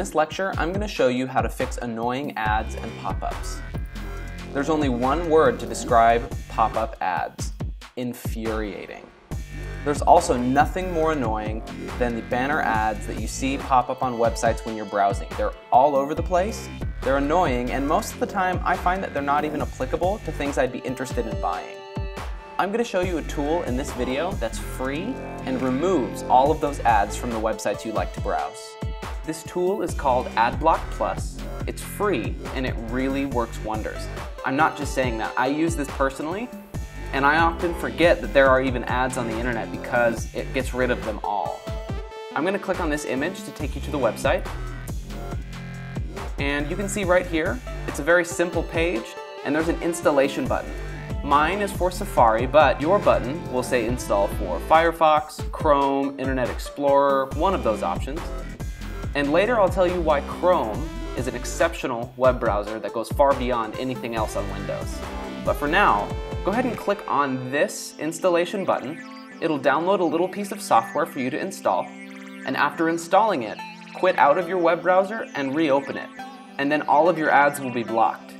this lecture, I'm going to show you how to fix annoying ads and pop-ups. There's only one word to describe pop-up ads: infuriating. There's also nothing more annoying than the banner ads that you see pop up on websites when you're browsing. They're all over the place, they're annoying, and most of the time I find that they're not even applicable to things I'd be interested in buying. I'm going to show you a tool in this video that's free and removes all of those ads from the websites you like to browse. This tool is called AdBlock Plus. It's free and it really works wonders. I'm not just saying that. I use this personally, and I often forget that there are even ads on the internet because it gets rid of them all. I'm going to click on this image to take you to the website. And you can see right here, it's a very simple page, and there's an installation button. Mine is for Safari, but your button will say install for Firefox, Chrome, Internet Explorer, one of those options. And later I'll tell you why Chrome is an exceptional web browser that goes far beyond anything else on Windows. But for now, go ahead and click on this installation button. It'll download a little piece of software for you to install, and after installing it, quit out of your web browser and reopen it, and then all of your ads will be blocked.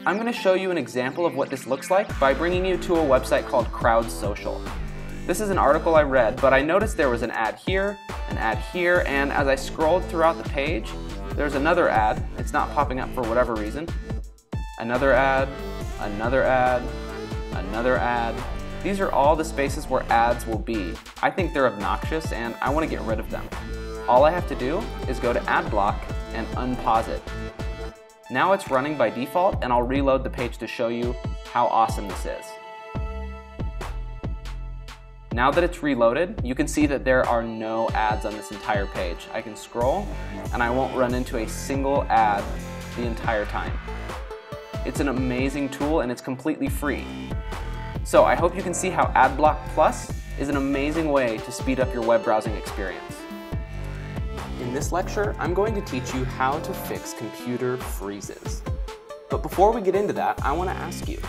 I'm going to show you an example of what this looks like by bringing you to a website called CrowdSocial. This is an article I read, but I noticed there was an ad here, and as I scrolled throughout the page, there's another ad. It's not popping up for whatever reason. Another ad, another ad, another ad. These are all the spaces where ads will be. I think they're obnoxious and I want to get rid of them. All I have to do is go to AdBlock and unpause it. Now it's running by default, and I'll reload the page to show you how awesome this is. Now that it's reloaded, you can see that there are no ads on this entire page. I can scroll and I won't run into a single ad the entire time. It's an amazing tool and it's completely free. So I hope you can see how AdBlock Plus is an amazing way to speed up your web browsing experience. In this lecture, I'm going to teach you how to fix computer freezes. But before we get into that, I want to ask you,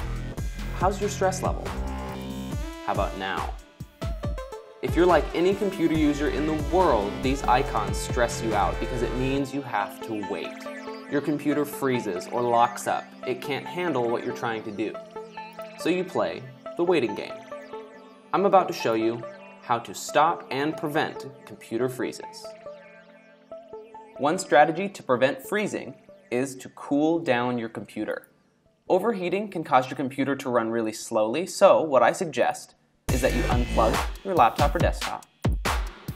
how's your stress level? How about now? If you're like any computer user in the world, these icons stress you out because it means you have to wait. Your computer freezes or locks up. It can't handle what you're trying to do. So you play the waiting game. I'm about to show you how to stop and prevent computer freezes. One strategy to prevent freezing is to cool down your computer. Overheating can cause your computer to run really slowly, so what I suggest is that you unplug your laptop or desktop,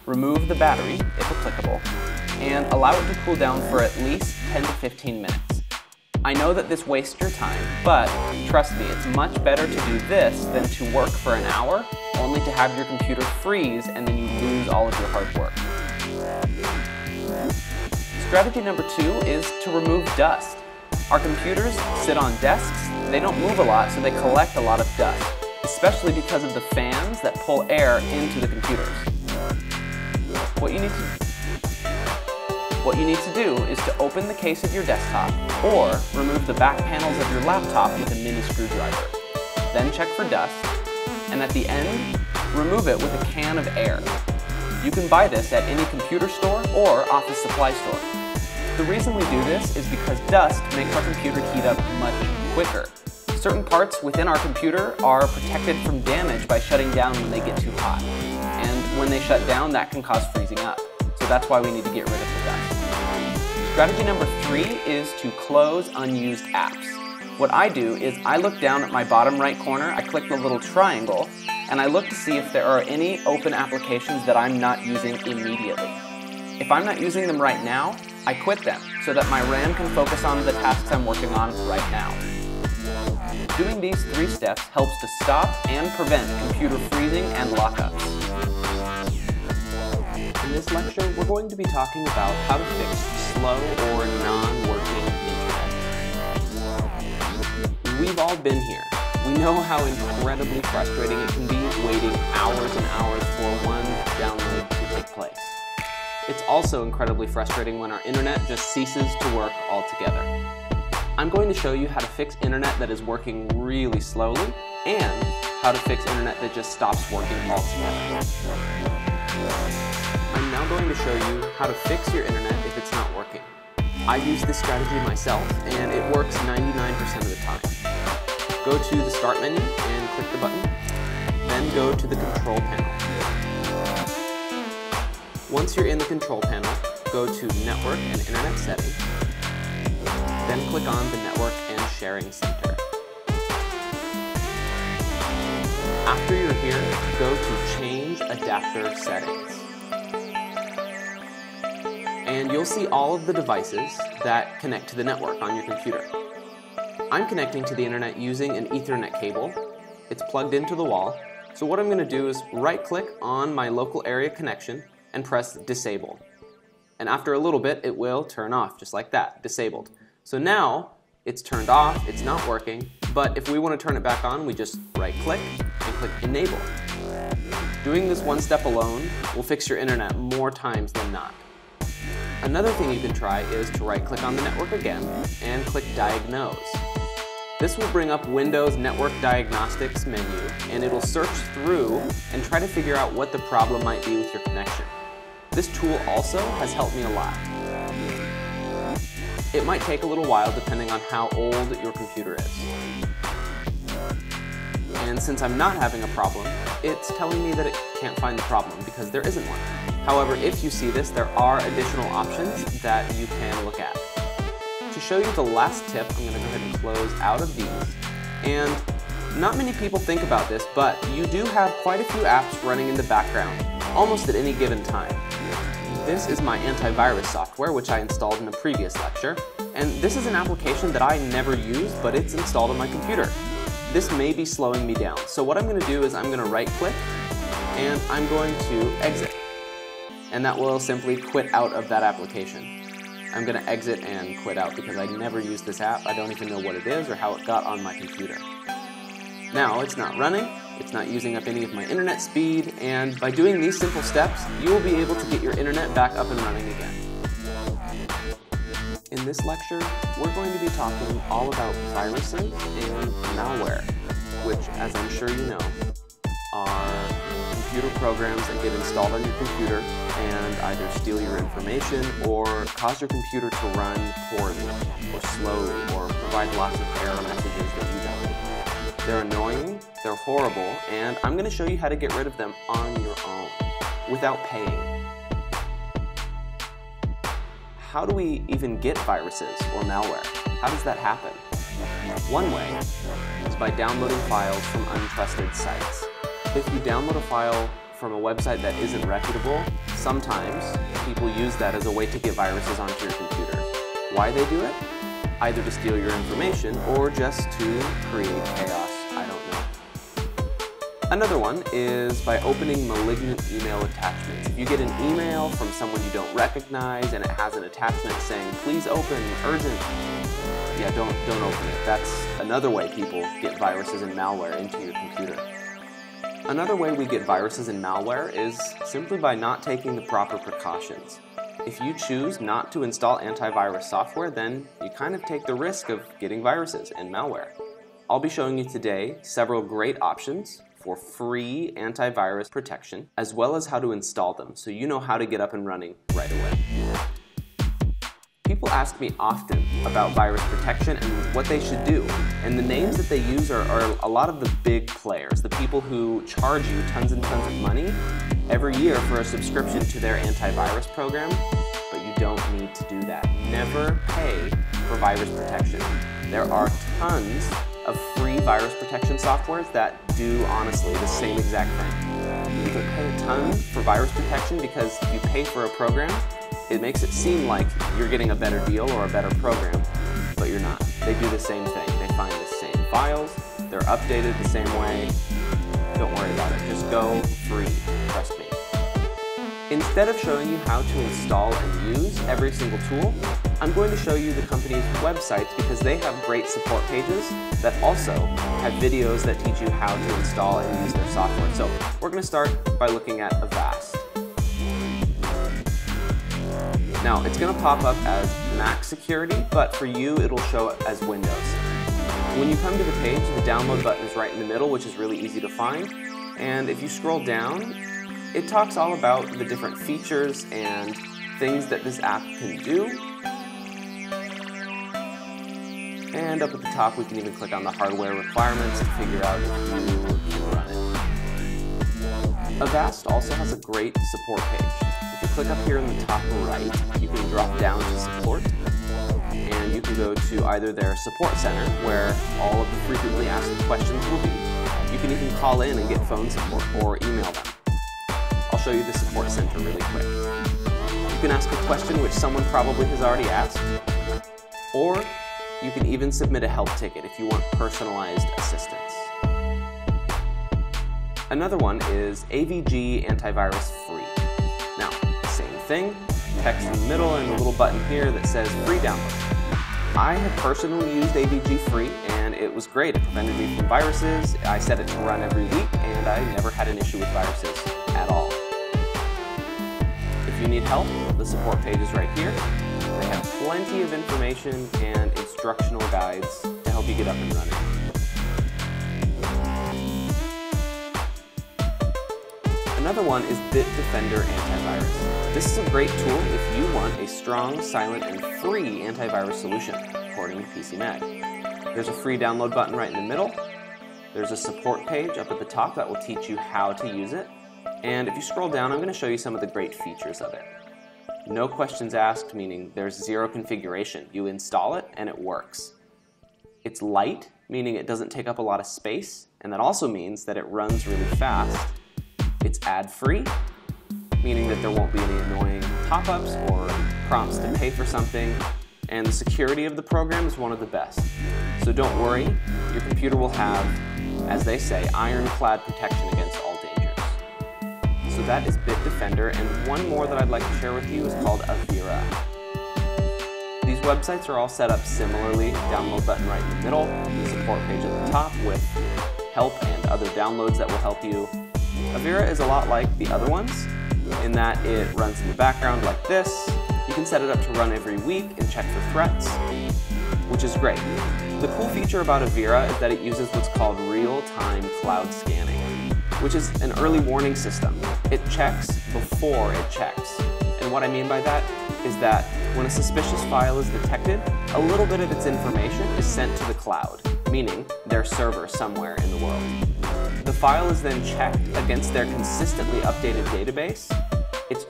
remove the battery if applicable, and allow it to cool down for at least 10 to 15 minutes. I know that this wastes your time, but trust me, it's much better to do this than to work for an hour only to have your computer freeze and then you lose all of your hard work. Strategy number 2 is to remove dust. Our computers sit on desks, they don't move a lot, so they collect a lot of dust, especially because of the fans that pull air into the computers. What you need to do is to open the case of your desktop or remove the back panels of your laptop with a mini screwdriver. Then check for dust, and at the end, remove it with a can of air. You can buy this at any computer store or office supply store. The reason we do this is because dust makes our computer heat up much quicker. Certain parts within our computer are protected from damage by shutting down when they get too hot. And when they shut down, that can cause freezing up. So that's why we need to get rid of the dust. Strategy number 3 is to close unused apps. What I do is I look down at my bottom right corner, I click the little triangle, and I look to see if there are any open applications that I'm not using immediately. If I'm not using them right now, I quit them so that my RAM can focus on the tasks I'm working on right now. Doing these 3 steps helps to stop and prevent computer freezing and lockups. In this lecture, we're going to be talking about how to fix slow or non-working internet. We've all been here. We know how incredibly frustrating it can be waiting hours and hours for one download to take place. It's also incredibly frustrating when our internet just ceases to work altogether. I'm going to show you how to fix internet that is working really slowly and how to fix internet that just stops working altogether. I'm now going to show you how to fix your internet if it's not working. I use this strategy myself, and it works 99% of the time. Go to the Start menu and click the button, then go to the Control panel. Once you're in the Control panel, go to Network and Internet Settings, then click on the Network and Sharing Center. After you're here, go to Change Adapter Settings. And you'll see all of the devices that connect to the network on your computer. I'm connecting to the internet using an Ethernet cable. It's plugged into the wall. So what I'm going to do is right-click on my local area connection and press Disable. And after a little bit, it will turn off, just like that, disabled. So now it's turned off, it's not working, but if we want to turn it back on, we just right-click and click Enable. Doing this one step alone will fix your internet more times than not. Another thing you can try is to right-click on the network again and click Diagnose. This will bring up Windows Network Diagnostics menu, and it'll search through and try to figure out what the problem might be with your connection. This tool also has helped me a lot. It might take a little while depending on how old your computer is. And since I'm not having a problem, it's telling me that it can't find the problem because there isn't one. However, if you see this, there are additional options that you can look at. To show you the last tip, I'm going to go ahead and close out of these. And not many people think about this, but you do have quite a few apps running in the background, almost at any given time. This is my antivirus software, which I installed in a previous lecture. And this is an application that I never used, but it's installed on my computer. This may be slowing me down. So what I'm going to do is I'm going to right-click, and I'm going to exit. And that will simply quit out of that application. I'm going to exit and quit out because I never used this app. I don't even know what it is or how it got on my computer. Now it's not running, it's not using up any of my internet speed, and by doing these simple steps, you will be able to get your internet back up and running again. In this lecture, we're going to be talking all about viruses and malware, which, as I'm sure you know, are computer programs that get installed on your computer and either steal your information or cause your computer to run poorly or slowly or provide lots of error messages that you don't need. They're annoying, they're horrible, and I'm going to show you how to get rid of them on your own without paying. How do we even get viruses or malware? How does that happen? One way is by downloading files from untrusted sites. If you download a file from a website that isn't reputable, sometimes people use that as a way to get viruses onto your computer. Why they do it? Either to steal your information or just to create chaos. I don't know. Another one is by opening malignant email attachments. If you get an email from someone you don't recognize and it has an attachment saying, please open, urgent, yeah, don't open it. That's another way people get viruses and malware into your computer. Another way we get viruses and malware is simply by not taking the proper precautions. If you choose not to install antivirus software, then you kind of take the risk of getting viruses and malware. I'll be showing you today several great options for free antivirus protection, as well as how to install them so you know how to get up and running right away. People ask me often about virus protection and what they should do, and the names that they use are a lot of the big players, the people who charge you tons and tons of money every year for a subscription to their antivirus program, but you don't need to do that. Never pay for virus protection. There are tons of free virus protection softwares that do, honestly, the same exact thing. You can pay a ton for virus protection because if you pay for a program, it makes it seem like you're getting a better deal or a better program, but you're not. They do the same thing. They find the same files, they're updated the same way. Don't worry about it. Just go free. Trust me. Instead of showing you how to install and use every single tool, I'm going to show you the company's websites because they have great support pages that also have videos that teach you how to install and use their software. So we're going to start by looking at Avast. Now, it's going to pop up as Mac security, but for you, it'll show as Windows. When you come to the page, the download button is right in the middle, which is really easy to find. And if you scroll down, it talks all about the different features and things that this app can do. And up at the top, we can even click on the hardware requirements to figure out if you can run it. Avast also has a great support page. If you click up here in the top right, you can drop down to support, and you can go to either their support center, where all of the frequently asked questions will be. You can even call in and get phone support or email them. I'll show you the support center really quick. You can ask a question which someone probably has already asked, or you can even submit a help ticket if you want personalized assistance. Another one is AVG Antivirus Free. Now, same thing, text in the middle and a little button here that says free download. I have personally used AVG Free and it was great. It prevented me from viruses. I set it to run every week and I never had an issue with viruses at all. If you need help, the support page is right here. They have plenty of information and instructional guides to help you get up and running. Another one is Bitdefender Antivirus. This is a great tool if you want a strong, silent, and free antivirus solution, according to PCMag. There's a free download button right in the middle. There's a support page up at the top that will teach you how to use it. And if you scroll down, I'm going to show you some of the great features of it. No questions asked, meaning there's zero configuration. You install it and it works. It's light, meaning it doesn't take up a lot of space, and that also means that it runs really fast. It's ad-free, meaning that there won't be any annoying pop-ups or prompts to pay for something, and the security of the program is one of the best. So don't worry, your computer will have, as they say, ironclad protection against all dangers. So that is Bitdefender, and one more that I'd like to share with you is called Avira. These websites are all set up similarly, download button right in the middle, the support page at the top with help and other downloads that will help you. Avira is a lot like the other ones in that it runs in the background like this. You can set it up to run every week and check for threats, which is great. The cool feature about Avira is that it uses what's called real-time cloud scanning, which is an early warning system. It checks before it checks. And what I mean by that is that when a suspicious file is detected, a little bit of its information is sent to the cloud, meaning their server somewhere in the world. The file is then checked against their consistently updated database. It's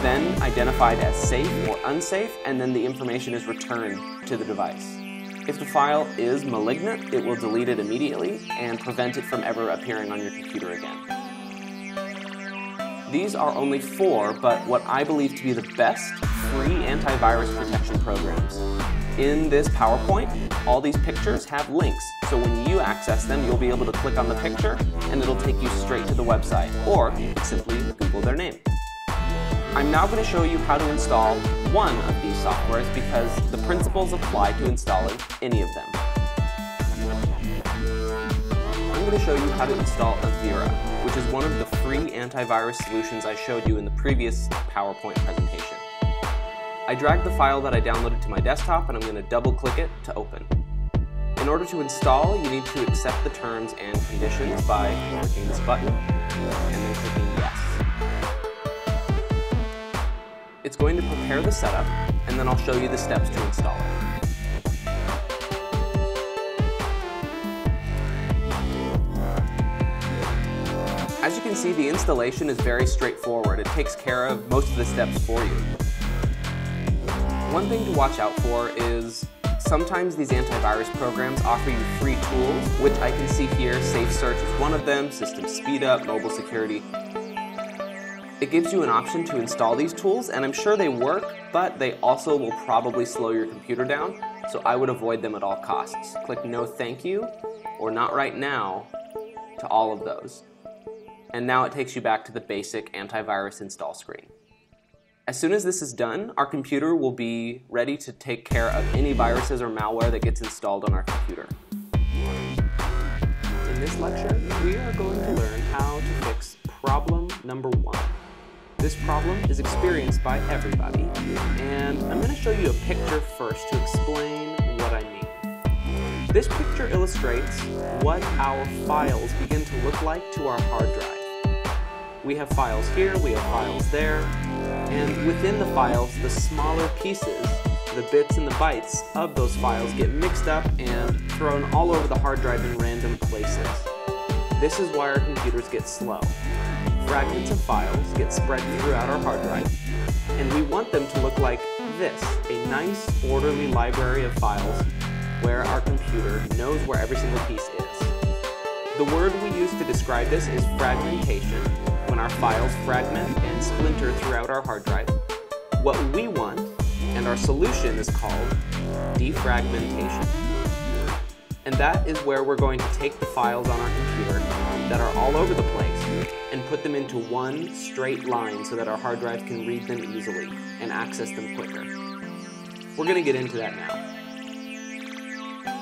then identified as safe or unsafe, and then the information is returned to the device. If the file is malignant, it will delete it immediately and prevent it from ever appearing on your computer again. These are only 4, but what I believe to be the best free antivirus protection programs. In this PowerPoint, all these pictures have links, so when you access them, you'll be able to click on the picture and it'll take you straight to the website, or you can simply Google their name. I'm now going to show you how to install one of these softwares because the principles apply to installing any of them. I'm going to show you how to install Avira, which is one of the free antivirus solutions I showed you in the previous PowerPoint presentation. I dragged the file that I downloaded to my desktop and I'm going to double-click it to open. In order to install, you need to accept the terms and conditions by clicking this button and then clicking yes. It's going to prepare the setup, and then I'll show you the steps to install it. As you can see, the installation is very straightforward. It takes care of most of the steps for you. One thing to watch out for is sometimes these antivirus programs offer you free tools, which I can see here. Safe Search is one of them, System Speed Up, Mobile Security. It gives you an option to install these tools, and I'm sure they work, but they also will probably slow your computer down, so I would avoid them at all costs. Click No Thank You or Not Right Now to all of those. And now it takes you back to the basic antivirus install screen. As soon as this is done, our computer will be ready to take care of any viruses or malware that gets installed on our computer. In this lecture, we are going to learn how to fix problem number 1. This problem is experienced by everybody, and I'm going to show you a picture first to explain what I mean. This picture illustrates what our files begin to look like to our hard drive. We have files here, we have files there, and within the files, the smaller pieces the bits and the bytes of those files get mixed up and thrown all over the hard drive in random places. This is why our computers get slow. Fragments of files get spread throughout our hard drive, and we want them to look like this, a nice, orderly library of files where our computer knows where every single piece is. The word we use to describe this is fragmentation, when our files fragment and splinter throughout our hard drive. What we want, and our solution, is called defragmentation. And that is where we're going to take the files on our computer that are all over the place and put them into one straight line so that our hard drive can read them easily and access them quicker. We're going to get into that now.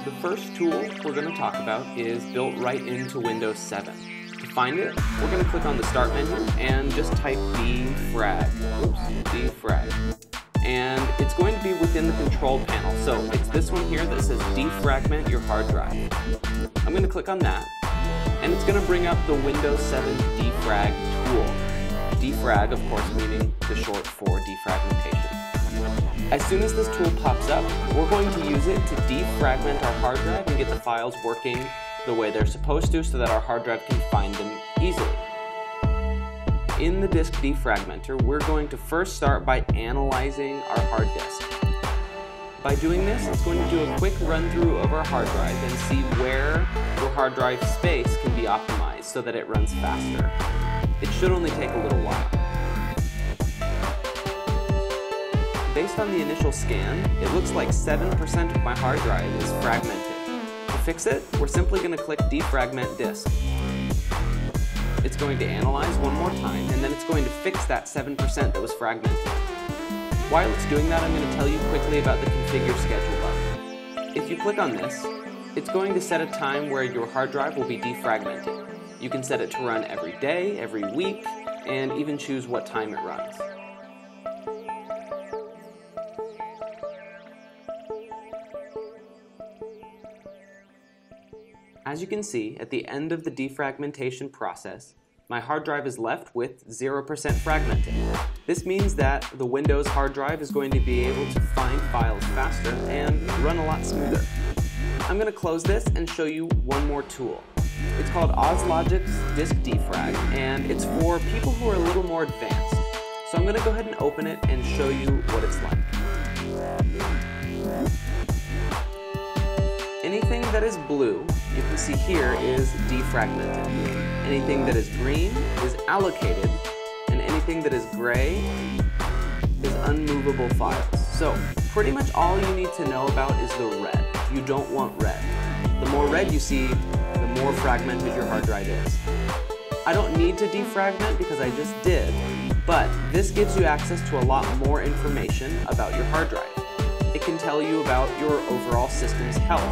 The first tool we're going to talk about is built right into Windows 7. To find it, we're going to click on the Start menu and just type defrag. Defrag. And it's going to be within the control panel. So it's this one here that says defragment your hard drive. I'm going to click on that, and it's going to bring up the Windows 7 defrag tool. Defrag, of course, meaning the short for defragmentation. As soon as this tool pops up, we're going to use it to defragment our hard drive and get the files working the way they're supposed to so that our hard drive can find them easily. In the disk defragmenter, we're going to first start by analyzing our hard disk. By doing this, it's going to do a quick run through of our hard drive and see where your hard drive space can be optimized so that it runs faster. It should only take a little while. Based on the initial scan, it looks like 7% of my hard drive is fragmented. To fix it, we're simply going to click Defragment Disk. It's going to analyze one more time, and then it's going to fix that 7% that was fragmented. While it's doing that, I'm going to tell you quickly about the Configure Schedule button. If you click on this, it's going to set a time where your hard drive will be defragmented. You can set it to run every day, every week, and even choose what time it runs. As you can see, at the end of the defragmentation process, my hard drive is left with 0% fragmented. This means that the Windows hard drive is going to be able to find files faster and run a lot smoother. I'm going to close this and show you one more tool. It's called Ozlogic's Disk Defrag, and it's for people who are a little more advanced. So I'm going to go ahead and open it and show you what it's like. Anything that is blue, you can see here, is defragmented. Anything that is green is allocated, and anything that is gray is unmovable files. So pretty much all you need to know about is the red. You don't want red. The more red you see, the more fragmented your hard drive is. I don't need to defragment because I just did, but this gives you access to a lot more information about your hard drive. It can tell you about your overall system's health.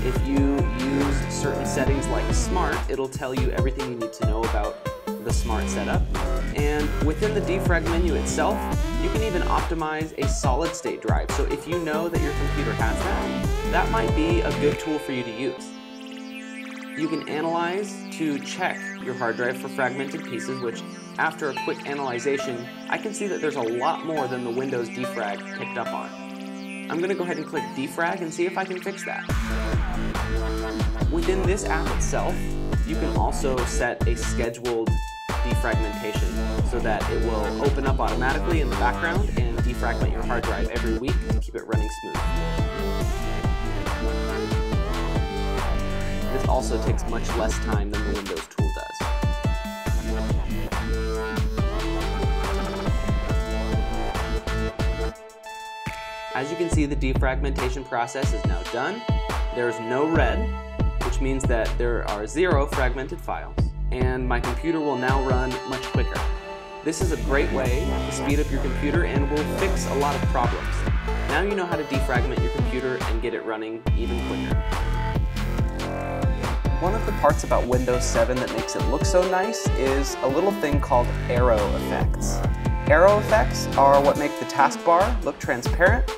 If you use certain settings like Smart, it'll tell you everything you need to know about the Smart setup. And within the defrag menu itself, you can even optimize a solid-state drive. So if you know that your computer has that, that might be a good tool for you to use. You can analyze to check your hard drive for fragmented pieces, which after a quick analyzation, I can see that there's a lot more than the Windows defrag picked up on. I'm going to go ahead and click Defrag and see if I can fix that. Within this app itself, you can also set a scheduled defragmentation so that it will open up automatically in the background and defragment your hard drive every week to keep it running smooth. This also takes much less time than the Windows tool does. As you can see, the defragmentation process is now done. There's no red, which means that there are 0 fragmented files, and my computer will now run much quicker. This is a great way to speed up your computer and will fix a lot of problems. Now you know how to defragment your computer and get it running even quicker. One of the parts about Windows 7 that makes it look so nice is a little thing called arrow effects. Arrow effects are what make the taskbar look transparent.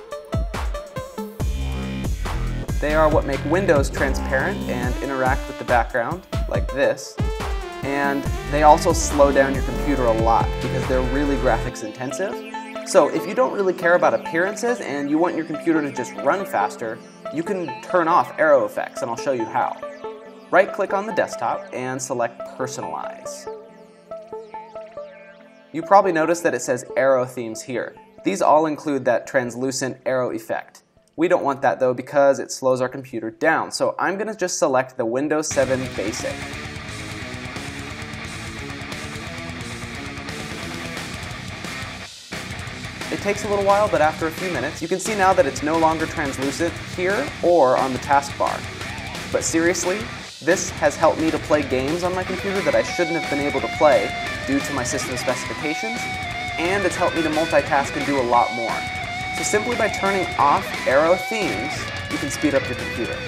They are what make Windows transparent and interact with the background, like this. And they also slow down your computer a lot because they're really graphics intensive. So if you don't really care about appearances and you want your computer to just run faster, you can turn off arrow effects, and I'll show you how. Right-click on the desktop and select Personalize. You probably noticed that it says Arrow Themes here. These all include that translucent arrow effect. We don't want that though because it slows our computer down, so I'm going to just select the Windows 7 Basic. It takes a little while, but after a few minutes, you can see now that it's no longer translucent here or on the taskbar. But seriously, this has helped me to play games on my computer that I shouldn't have been able to play due to my system specifications, and it's helped me to multitask and do a lot more. So simply by turning off arrow themes, you can speed up your computer.